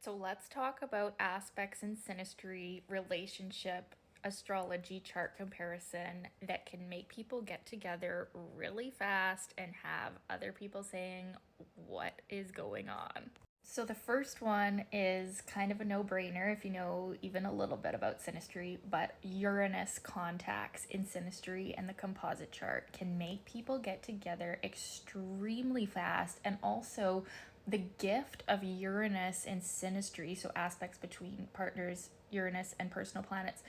So let's talk about aspects in synastry, relationship, astrology chart comparison that can make people get together really fast and have other people saying, "What is going on?" So the first one is kind of a no-brainer if you know even a little bit about synastry, but Uranus contacts in synastry and the composite chart can make people get together extremely fast, and also the gift of Uranus and synastry, so aspects between partners, Uranus and personal planets,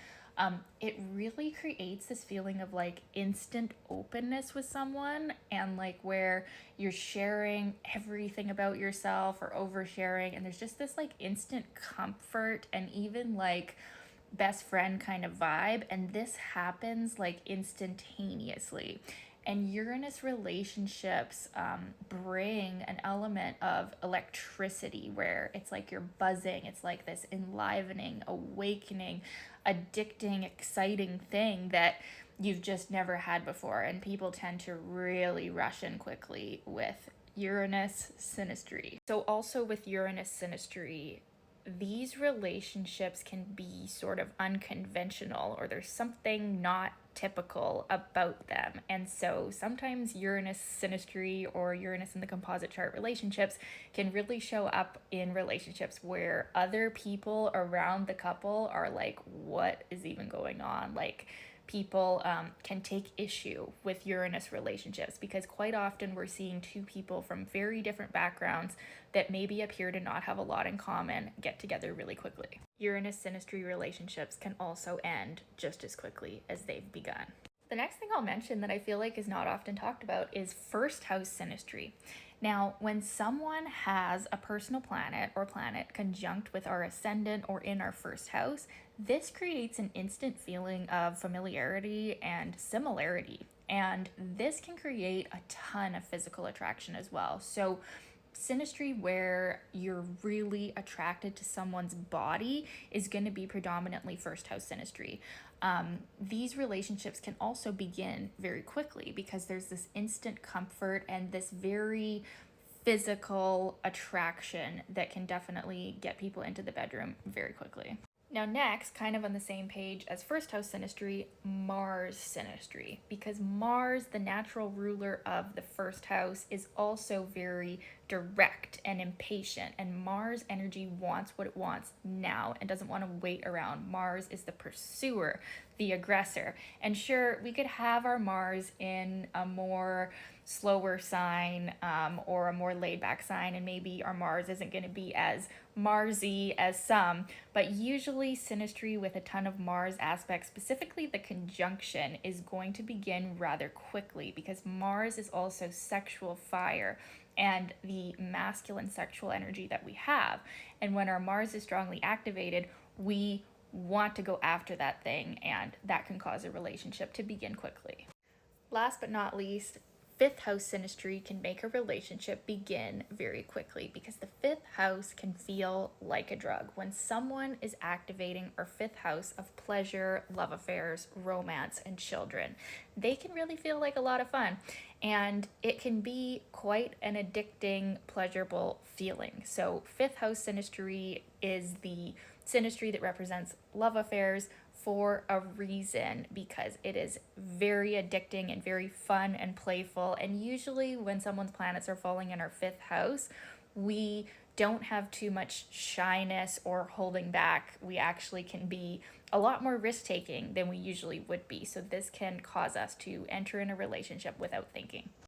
it really creates this feeling of like instant openness with someone, and like where you're sharing everything about yourself or oversharing, and there's just this like instant comfort and even like best friend kind of vibe, and this happens like instantaneously. And Uranus relationships bring an element of electricity where it's like you're buzzing. It's like this enlivening, awakening, addicting, exciting thing that you've just never had before. And people tend to really rush in quickly with Uranus synastry. So, also with Uranus synastry, these relationships can be sort of unconventional, or there's something not typical about them. And so sometimes Uranus synastry or Uranus in the composite chart relationships can really show up in relationships where other people around the couple are like, what is even going on? Like, people can take issue with Uranus relationships because quite often we're seeing two people from very different backgrounds that maybe appear to not have a lot in common get together really quickly. Uranus synastry relationships can also end just as quickly as they've begun. The next thing I'll mention that I feel like is not often talked about is first house synastry. Now, when someone has a personal planet or planet conjunct with our ascendant or in our first house, this creates an instant feeling of familiarity and similarity. And this can create a ton of physical attraction as well. So, synastry where you're really attracted to someone's body is going to be predominantly first house synastry. These relationships can also begin very quickly because there's this instant comfort and this very physical attraction that can definitely get people into the bedroom very quickly. Now, next, kind of on the same page as first house synastry, Mars synastry, because Mars, the natural ruler of the first house, is also very direct and impatient, and Mars energy wants what it wants now and doesn't want to wait around. Mars is the pursuer, the aggressor. And sure, we could have our Mars in a more slower sign, or a more laid back sign, and maybe our Mars isn't going to be as Marsy as some, but usually synastry with a ton of Mars aspects, specifically the conjunction, is going to begin rather quickly because Mars is also sexual fire and the masculine sexual energy that we have. And when our Mars is strongly activated, we want to go after that thing, and that can cause a relationship to begin quickly. Last but not least, fifth house synastry can make a relationship begin very quickly because the fifth house can feel like a drug. When someone is activating our fifth house of pleasure, love affairs, romance, and children, they can really feel like a lot of fun. And it can be quite an addicting, pleasurable feeling. So, fifth house synastry is the synastry that represents love affairs, for a reason, because it is very addicting and very fun and playful. And usually, when someone's planets are falling in our fifth house, we don't have too much shyness or holding back. We actually can be a lot more risk taking than we usually would be. So, this can cause us to enter in a relationship without thinking.